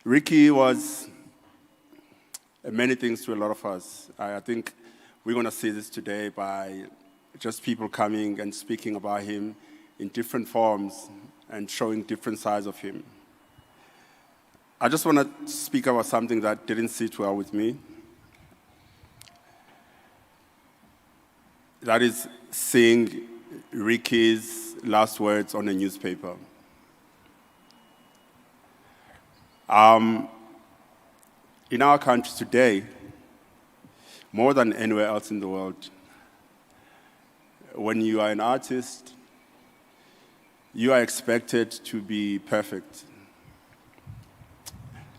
Ricky was many things to a lot of us. I think we're going to see this today by just people coming and speaking about him in different forms and showing different sides of him. I just want to speak about something that didn't sit well with me. That is seeing Ricky's last words on a newspaper. In our country today, more than anywhere else in the world, when you are an artist, you are expected to be perfect.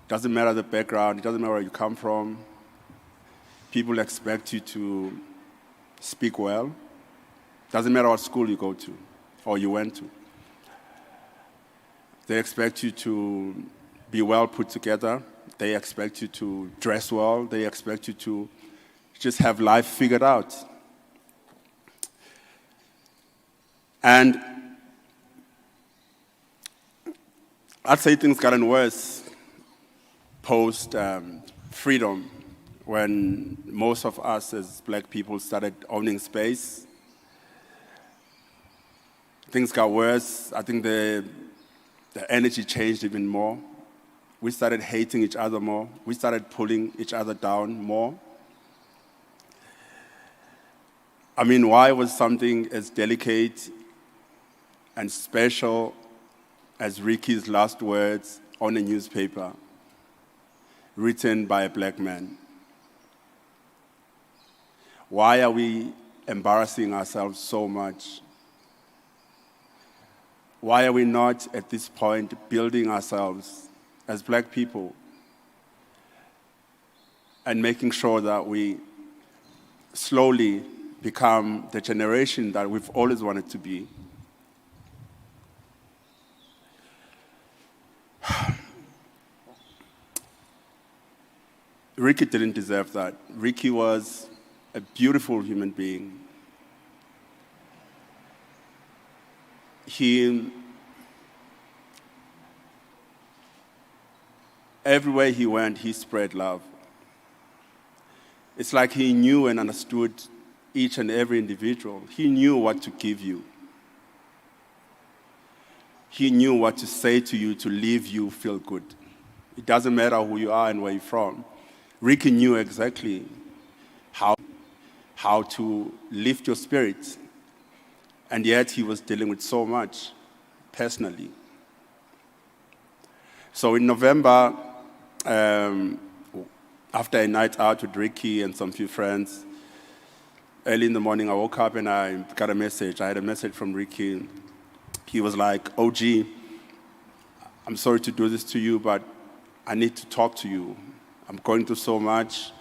Doesn't matter the background, it doesn't matter where you come from. People expect you to speak well. Doesn't matter what school you go to or you went to. They expect you to be well put together. They expect you to dress well. They expect you to just have life figured out. And I'd say things gotten worse post-freedom, when most of us as black people started owning space. Things got worse. I think the energy changed even more. We started hating each other more. We started pulling each other down more. I mean, why was something as delicate and special as Ricky's last words on a newspaper written by a black man? Why are we embarrassing ourselves so much? Why are we not, at this point, building ourselves as black people and making sure that we slowly become the generation that we've always wanted to be? Ricky didn't deserve that. Ricky was a beautiful human being. Everywhere he went, he spread love. It's like he knew and understood each and every individual. He knew what to give you. He knew what to say to you to leave you feel good. It doesn't matter who you are and where you're from. Ricky knew exactly how to lift your spirits, and yet he was dealing with so much personally. So in November, after a night out with Ricky and some few friends, early in the morning I woke up and I got a message. I had a message from Ricky. He was like, "OG, I'm sorry to do this to you, but I need to talk to you. I'm going through so much.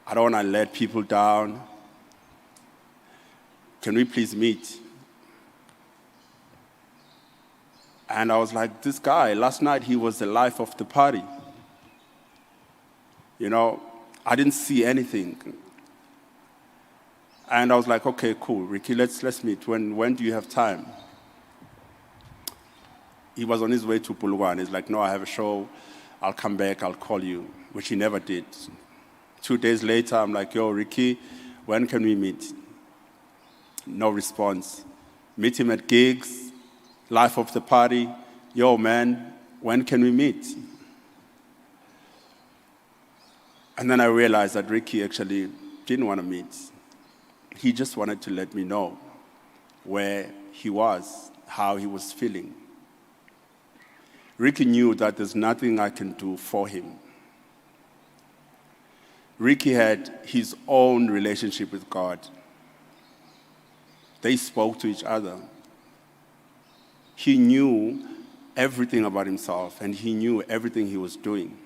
I don't want to let people down. Can we please meet?" And I was like, this guy, last night he was the life of the party. You know, I didn't see anything. And I was like, okay, cool, Ricky, let's meet. When do you have time? He was on his way to Polokwane. He's like, no, I have a show. I'll come back, I'll call you, which he never did. 2 days later, I'm like, yo, Ricky, when can we meet? No response. Meet him at gigs, life of the party. Yo, man, when can we meet? And then I realized that Ricky actually didn't want to meet. He just wanted to let me know where he was, how he was feeling. Ricky knew that there's nothing I can do for him. Ricky had his own relationship with God. They spoke to each other. He knew everything about himself, and he knew everything he was doing.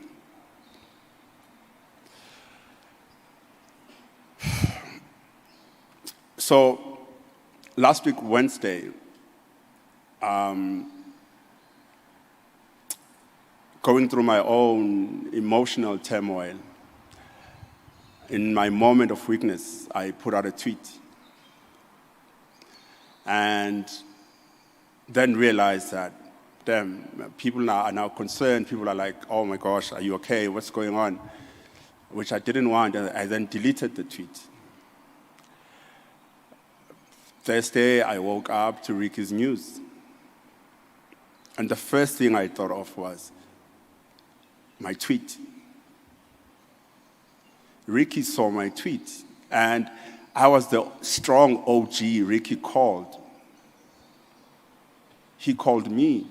So, last week, Wednesday, going through my own emotional turmoil, in my moment of weakness, I put out a tweet. And then realized that damn, people now are now concerned. People are like, oh my gosh, are you okay? What's going on? Which I didn't want, and I then deleted the tweet. Thursday, I woke up to Ricky's news. And the first thing I thought of was my tweet. Ricky saw my tweet, and I was the strong OG Ricky called. He called me,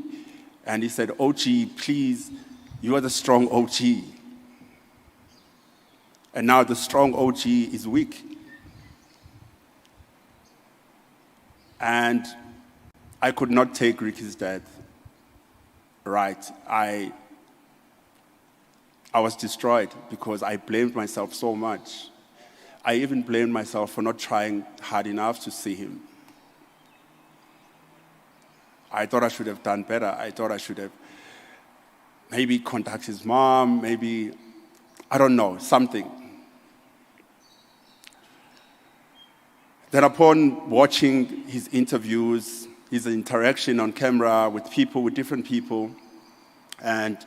and he said, OG, please, you are the strong OG. And now the strong OG is weak. And I could not take Ricky's death right. I was destroyed because I blamed myself so much. I even blamed myself for not trying hard enough to see him. I thought I should have done better. I thought I should have maybe contacted his mom, maybe, I don't know, something. Then upon watching his interviews, his interaction on camera with people, with different people, and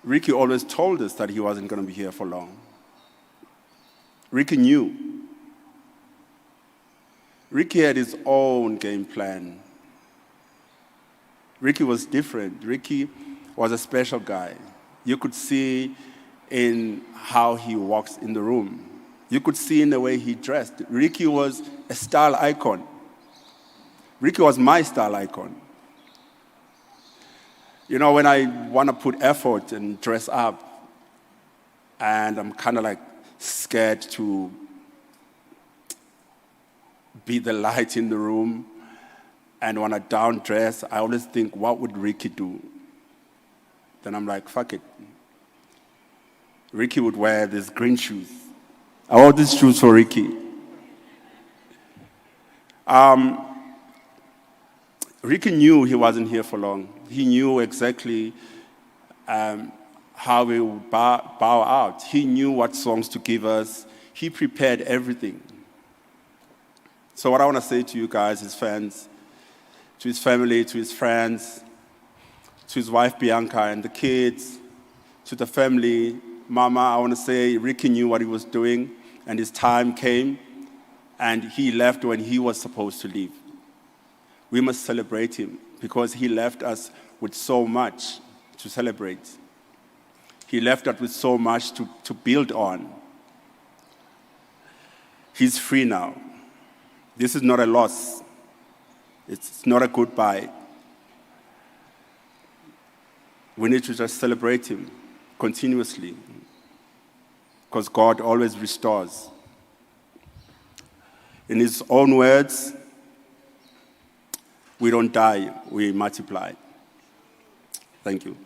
Ricky always told us that he wasn't going to be here for long. Ricky knew. Ricky had his own game plan. Ricky was different. Ricky was a special guy. You could see in how he walks in the room. You could see in the way he dressed. Ricky was a style icon. Ricky was my style icon. You know, when I want to put effort and dress up, and I'm kind of like scared to be the light in the room, and when I down dress, I always think, what would Ricky do? Then I'm like, fuck it. Ricky would wear these green shoes. I wore these shoes for Ricky. Ricky knew he wasn't here for long. He knew exactly how we would bow out. He knew what songs to give us. He prepared everything. So what I want to say to you guys, his fans, to his family, to his friends, to his wife Bianca and the kids, to the family, Mama, I want to say Ricky knew what he was doing, and his time came, and he left when he was supposed to leave. We must celebrate him because he left us with so much to celebrate. He left us with so much to build on. He's free now. This is not a loss. It's not a goodbye. We need to just celebrate him continuously because God always restores. In his own words, we don't die, we multiply. Thank you.